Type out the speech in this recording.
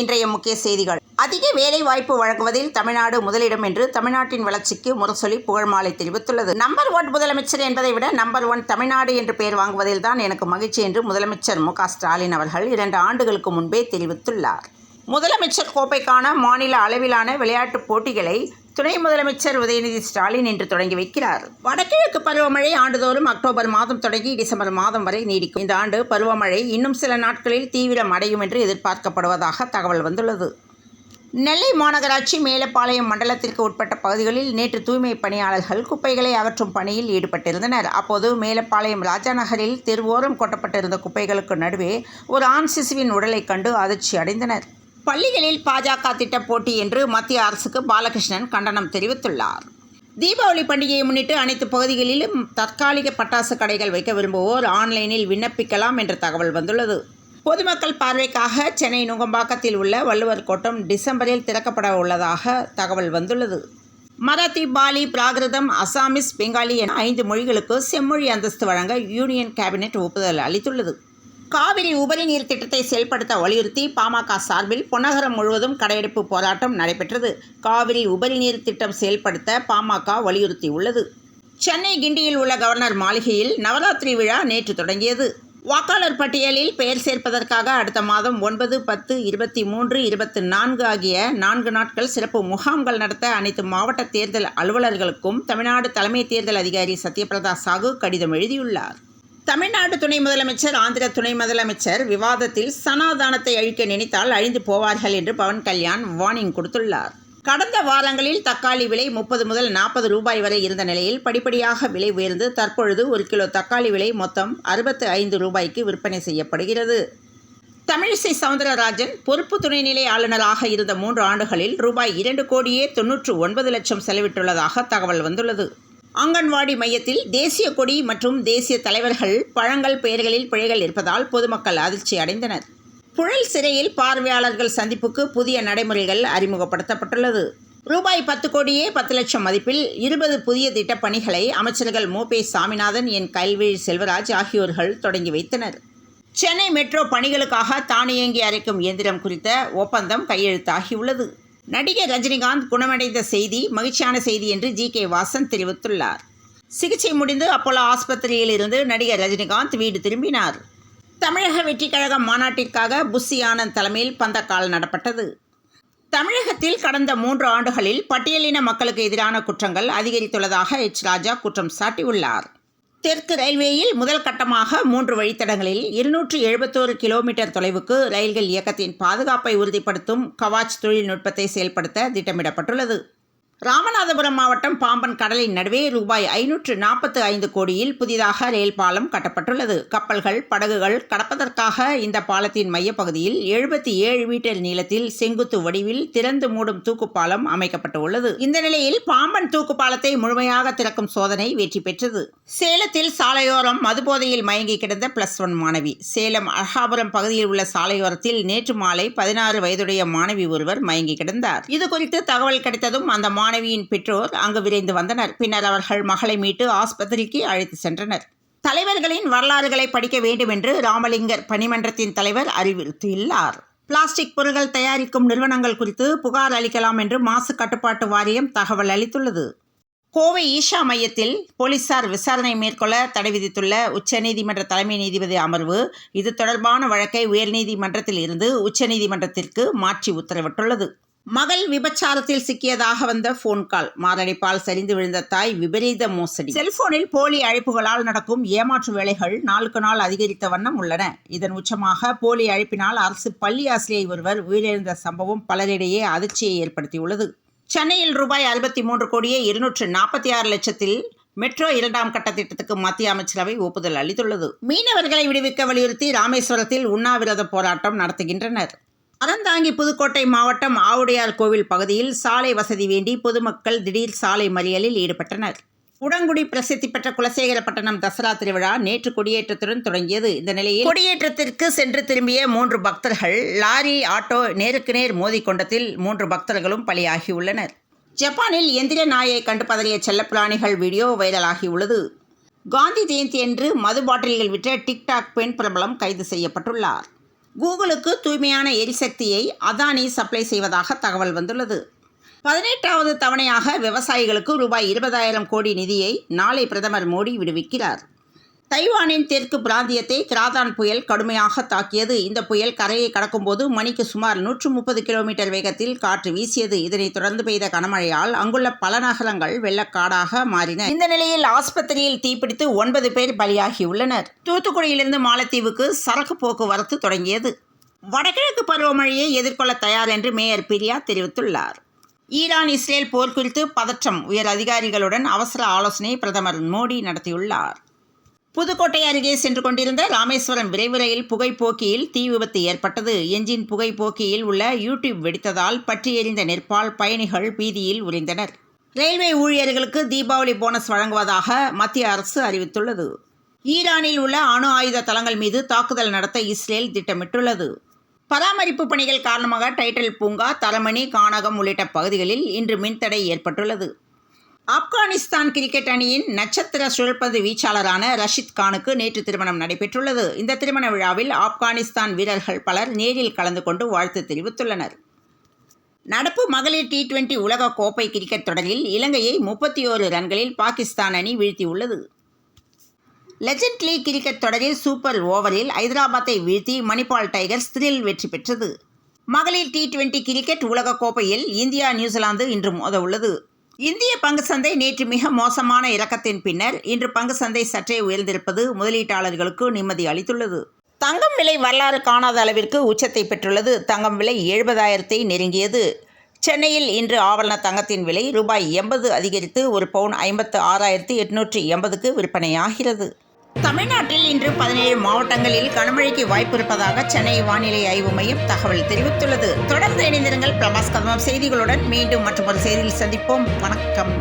இன்றைய முக்கிய செய்திகள். அதிக வேலை வாய்ப்பு வழங்குவதில் தமிழ்நாடு முதலிடம் என்று தமிழ்நாட்டின் வளர்ச்சிக்கு முரசொலி புகழ்மாலை தெரிவித்துள்ளது. நம்பர் 1 முதலமைச்சர் என்பதை விட நம்பர் 1 தமிழ்நாடு என்று பெயர் வாங்குவதில் தான் எனக்கு மகிழ்ச்சி என்று முதலமைச்சர் மு.க. ஸ்டாலின் அவர்கள் 2 ஆண்டுகளுக்கு முன்பே தெரிவித்துள்ளார். முதலமைச்சர் கோப்பைக்கான மாநில அளவிலான விளையாட்டுப் போட்டிகளை துணை முதலமைச்சர் உதயநிதி ஸ்டாலின் இன்று தொடங்கி வைக்கிறார். வடகிழக்கு பருவமழை ஆண்டுதோறும் அக்டோபர் மாதம் தொடங்கி டிசம்பர் மாதம் வரை நீடிக்கும். இந்த ஆண்டு பருவமழை இன்னும் சில நாட்களில் தீவிரம் அடையும் என்று எதிர்பார்க்கப்படுவதாக தகவல் வந்துள்ளது. நெல்லை மாநகராட்சி மேலப்பாளையம் மண்டலத்திற்கு உட்பட்ட பகுதிகளில் நேற்று தூய்மை பணியாளர்கள் குப்பைகளை அகற்றும் பணியில் ஈடுபட்டிருந்தனர். அப்போது மேலப்பாளையம் ராஜா நகரில் தெருவோரம் கொட்டப்பட்டிருந்த குப்பைகளுக்கு நடுவே ஒரு ஆண் சிசுவின் உடலை கண்டு அதிர்ச்சி அடைந்தனர். பள்ளிகளில் பாஜக திட்ட போட்டி என்று மத்திய அரசுக்கு பாலகிருஷ்ணன் கண்டனம் தெரிவித்துள்ளார். தீபாவளி பண்டிகையை முன்னிட்டு அனைத்து பகுதிகளிலும் தற்காலிக பட்டாசு கடைகள் வைக்க விரும்புவோர் ஆன்லைனில் விண்ணப்பிக்கலாம் என்ற தகவல் வந்துள்ளது. பொதுமக்கள் பார்வைக்காக சென்னை நுங்கம்பாக்கத்தில் உள்ள வள்ளுவர் கோட்டம் டிசம்பரில் திறக்கப்பட உள்ளதாக தகவல் வந்துள்ளது. மராத்தி, பாலி, பிராகிருதம், அசாமிஸ், பெங்காலி என 5 மொழிகளுக்கு செம்மொழி அந்தஸ்து வழங்க யூனியன் கேபினெட் ஒப்புதல் அளித்துள்ளது. காவிரி உபரி நீர் திட்டத்தை செயல்படுத்த வலியுறுத்தி பாமக சார்பில் பொன்னகரம் முழுவதும் கடையெடுப்பு போராட்டம் நடைபெற்றது. காவிரி உபரி நீர் திட்டம் செயல்படுத்த பாமக வலியுறுத்தியுள்ளது. சென்னை கிண்டியில் உள்ள கவர்னர் மாளிகையில் நவராத்திரி விழா நேற்று தொடங்கியது. வாக்காளர் பட்டியலில் பெயர் சேர்ப்பதற்காக அடுத்த மாதம் 9, 10, 23, 24 ஆகிய 4 நாட்கள் சிறப்பு முகாம்கள் நடத்த அனைத்து மாவட்ட தேர்தல் அலுவலர்களுக்கும் தமிழ்நாடு தலைமை தேர்தல் அதிகாரி சத்யபிரதா சாகு கடிதம் எழுதியுள்ளார். தமிழ்நாடு துணை முதலமைச்சர், ஆந்திர துணை முதலமைச்சர் விவாதத்தில் சனாதானத்தை அழிக்க நினைத்தால் அழிந்து போவார்கள் என்று பவன் கல்யாண் வார்னிங் கொடுத்துள்ளார். கடந்த வாரங்களில் தக்காளி விலை 30 முதல் 40 ரூபாய் வரை இருந்த நிலையில் படிப்படியாக விலை உயர்ந்து தற்பொழுது 1 கிலோ தக்காளி விலை மொத்தம் 65 ரூபாய்க்கு விற்பனை செய்யப்படுகிறது. தமிழிசை சவுந்தரராஜன் பொறுப்பு துணைநிலை ஆளுநராக இருந்த 3 ஆண்டுகளில் ரூபாய் 2,99 லட்சம் செலவிட்டுள்ளதாக தகவல் வந்துள்ளது. அங்கன்வாடி மையத்தில் தேசிய கொடி மற்றும் தேசிய தலைவர்கள் பழங்கள் பெயர்களில் பிழைகள் இருப்பதால் பொதுமக்கள் அதிர்ச்சி அடைந்தனர். புழல் சிறையில் பார்வையாளர்கள் சந்திப்புக்கு புதிய நடைமுறைகள் அறிமுகப்படுத்தப்பட்டுள்ளது. ரூபாய் 10 லட்சம் மதிப்பில் 20 புதிய திட்டப்பணிகளை அமைச்சர்கள் மு.பே. சாமிநாதன், என். கல்விழி செல்வராஜ் ஆகியோர்கள் தொடங்கி வைத்தனர். சென்னை மெட்ரோ பணிகளுக்காக தானியங்கி அரைக்கும் இயந்திரம் குறித்த ஒப்பந்தம் கையெழுத்தாகியுள்ளது. நடிகர் ரஜினிகாந்த் குணமடைந்த செய்தி மகிழ்ச்சியான செய்தி என்று ஜி.கே. வாசன் தெரிவித்துள்ளார். சிகிச்சை முடிந்து அப்போலோ ஆஸ்பத்திரியில் இருந்து நடிகர் ரஜினிகாந்த் வீடு திரும்பினார். தமிழக வெற்றிக் கழகம் மாநாட்டிற்காக புஷி ஆனந்த் தலைமையில் பந்தக்கால் நடப்பட்டது. தமிழகத்தில் கடந்த 3 ஆண்டுகளில் பட்டியலின மக்களுக்கு எதிரான குற்றங்கள் அதிகரித்துள்ளதாக எச். ராஜா குற்றம் சாட்டியுள்ளார். தெற்கு ரயில்வேயில் முதல் கட்டமாக 3 வழித்தடங்களில் 271 கிலோமீட்டர் தொலைவுக்கு ரயில்கள் இயக்கத்தின் பாதுகாப்பை உறுதிப்படுத்தும் கவாச் தொழில்நுட்பத்தை செயல்படுத்த திட்டமிடப்பட்டுள்ளது. ராமநாதபுரம் மாவட்டம் பாம்பன் கடலின் நடுவே ரூபாய் 545 கோடியில் புதிதாக ரயில் பாலம் கட்டப்பட்டுள்ளது. கப்பல்கள், படகுகள் கடப்பதற்காக இந்த பாலத்தின் மையப்பகுதியில் 77 மீட்டர் நீளத்தில் செங்குத்து வடிவில் திறந்து மூடும் தூக்குப்பாலம் அமைக்கப்பட்டு உள்ளது. இந்த நிலையில் பாம்பன் தூக்குப்பாலத்தை முழுமையாக திறக்கும் சோதனை வெற்றி பெற்றது. சேலத்தில் சாலையோரம் மதுபோதையில் மயங்கி கிடந்த +1 மாணவி. சேலம் அழகாபுரம் பகுதியில் உள்ள சாலையோரத்தில் நேற்று மாலை 16 வயதுடைய மாணவி ஒருவர் மயங்கி கிடந்தார். இதுகுறித்து தகவல் கிடைத்ததும் அந்த மாணவியின் பெற்றோர் அங்கு விரைந்து வந்தனர். பின்னர் அவர்கள் மகளை மீட்டு ஆஸ்பத்திரிக்கு அழைத்து சென்றனர். தலைவர்களின் வரலாறுகளை படிக்க வேண்டும் என்று ராமலிங்கர் பணிமன்றத்தின் தலைவர் அறிவுறுத்தியுள்ளார். பிளாஸ்டிக் பொருட்கள் தயாரிக்கும் நிறுவனங்கள் குறித்து புகார் அளிக்கலாம் என்று மாசு கட்டுப்பாட்டு வாரியம் தகவல் அளித்துள்ளது. கோவை ஈஷா மையத்தில் போலீசார் விசாரணை மேற்கொள்ள தடை விதித்துள்ள உச்சநீதிமன்ற தலைமை நீதிபதி அமர்வு இது தொடர்பான வழக்கை உயர்நீதிமன்றத்தில் இருந்து உச்சநீதிமன்றத்திற்கு மாற்றி உத்தரவிட்டுள்ளது. மகள் விபச்சாரத்தில் சிக்கியதாக வந்த போன் கால், மாரடைப்பால் சரிந்து விழுந்த தாய், விபரீத மோசடி. செல்போனில் போலி அழைப்புகளால் நடக்கும் ஏமாற்று வேலைகள் நாளுக்கு நாள் அதிகரித்த வண்ணம் உள்ளன. இதன் உச்சமாக போலி அழைப்பினால் அரசு பள்ளி ஆசிரியை ஒருவர் உயிரிழந்த சம்பவம் பலரிடையே அதிர்ச்சியை ஏற்படுத்தியுள்ளது. சென்னையில் ரூபாய் 63,246 லட்சத்தில் மெட்ரோ 2ஆம் கட்ட திட்டத்துக்கு மத்திய அமைச்சரவை ஒப்புதல் அளித்துள்ளது. மீனவர்களை விடுவிக்க வலியுறுத்தி ராமேஸ்வரத்தில் உண்ணாவிரத போராட்டம் நடத்துகின்றனர். அறந்தாங்கி புதுக்கோட்டை மாவட்டம் ஆவுடையார் கோவில் பகுதியில் சாலை வசதி வேண்டி பொதுமக்கள் திடீர் சாலை மறியலில் ஈடுபட்டனர். உடங்குடி பிரசித்தி பெற்ற குலசேகரப்பட்டணம் தசரா திருவிழா நேற்று கொடியேற்றத்துடன் தொடங்கியது. இந்த நிலையில் கொடியேற்றத்திற்கு சென்று திரும்பிய 3 பக்தர்கள் லாரி, ஆட்டோ நேருக்கு நேர் மோதிக்கொண்டதில் 3 பக்தர்களும் பலியாகியுள்ளனர். ஜப்பானில் எந்திர நாயை கண்டு பதறிய செல்லப்பிராணிகள் வீடியோ வைரலாகியுள்ளது. காந்தி ஜெயந்தி அன்று மது பாட்டில்கள் விற்ற டிக்டாக் பெண் பிரபலம் கைது செய்யப்பட்டுள்ளார். கூகுளுக்கு தூய்மையான எரிசக்தியை அதானி சப்ளை செய்வதாக தகவல் வந்துள்ளது. 18வது தவணையாக விவசாயிகளுக்கு ரூபாய் 20,000 கோடி நிதியை நாளை பிரதமர் மோடி விடுவிக்கிறார். தைவானின் தெற்கு பிராந்தியத்தை கிராதான் புயல் கடுமையாக தாக்கியது. இந்த புயல் கரையை கடக்கும்போது மணிக்கு சுமார் 130 கிலோமீட்டர் வேகத்தில் காற்று வீசியது. இதனைத் தொடர்ந்து பெய்த கனமழையால் அங்குள்ள பல நகரங்கள் வெள்ளக்காடாக மாறின. இந்த நிலையில் ஆஸ்பத்திரியில் தீப்பிடித்து 9 பேர் பலியாகியுள்ளனர். தூத்துக்குடியிலிருந்து மாலத்தீவுக்கு சரக்கு போக்குவரத்து தொடங்கியது. வடகிழக்கு பருவமழையை எதிர்கொள்ள தயார் என்று மேயர் பிரியா தெரிவித்துள்ளார். ஈரான் இஸ்ரேல் போர் குறித்து பதற்றம். உயர் அதிகாரிகளுடன் அவசர ஆலோசனை பிரதமர் மோடி நடத்தியுள்ளார். புதுக்கோட்டை அருகே சென்று கொண்டிருந்த ராமேஸ்வரம் விரைவு ரயில் புகைப்போக்கியில் தீ விபத்து ஏற்பட்டது. என்ஜின் புகைப்போக்கியில் உள்ள யூடியூப் வெடித்ததால் பற்றி எரிந்த நெற்பால் பயணிகள் பீதியில் உறைந்தனர். ரயில்வே ஊழியர்களுக்கு தீபாவளி போனஸ் வழங்குவதாக மத்திய அரசு அறிவித்துள்ளது. ஈரானில் உள்ள அணு ஆயுத தளங்கள் மீது தாக்குதல் நடத்த இஸ்ரேல் திட்டமிட்டுள்ளது. பராமரிப்பு பணிகள் காரணமாக டைட்டில் பூங்கா, தரமணி, கானகம் உள்ளிட்ட பகுதிகளில் இன்று மின்தடை ஏற்பட்டுள்ளது. ஆப்கானிஸ்தான் கிரிக்கெட் அணியின் நட்சத்திர சுழற்பந்து வீச்சாளரான ரஷித் கானுக்கு நேற்று திருமணம் நடைபெற்றுள்ளது. இந்த திருமண விழாவில் ஆப்கானிஸ்தான் வீரர்கள் பலர் நேரில் கலந்து கொண்டு வாழ்த்து தெரிவித்துள்ளனர். நடப்பு மகளிர் T20 உலக கோப்பை கிரிக்கெட் தொடரில் இலங்கையை 31 ரன்களில் பாகிஸ்தான் அணி வீழ்த்தியுள்ளது. லெஜண்ட் லீக் கிரிக்கெட் தொடரில் சூப்பர் ஓவரில் ஐதராபாத்தை வீழ்த்தி மணிப்பால் டைகர்ஸ் த்ரில் வெற்றி பெற்றது. மகளிர் T20 கிரிக்கெட் உலக கோப்பையில் இந்தியா நியூசிலாந்து இன்று மோத உள்ளது. இந்திய பங்கு சந்தை நேற்று மிக மோசமான இறக்கத்தின் பின்னர் இன்று பங்கு சந்தை சற்றே உயர்ந்திருப்பது முதலீட்டாளர்களுக்கு நிம்மதி அளித்துள்ளது. தங்கம் விலை வரலாறு காணாத அளவிற்கு உச்சத்தை பெற்றுள்ளது. தங்கம் விலை 70,000 நெருங்கியது. சென்னையில் இன்று ஆபரண தங்கத்தின் விலை ரூபாய் 80 அதிகரித்து ஒரு பவுன் 56,880க்கு விற்பனையாகிறது. தமிழ்நாட்டில் இன்று 17 மாவட்டங்களில் கனமழைக்கு வாய்ப்பு இருப்பதாக சென்னை வானிலை ஆய்வு மையம் தகவல் தெரிவித்துள்ளது. தொடர்ந்து இணைந்திருங்கள் பிரபாஸ் கதம்பம் செய்திகளுடன். மீண்டும் மற்றொரு செய்தியில் சந்திப்போம். வணக்கம்.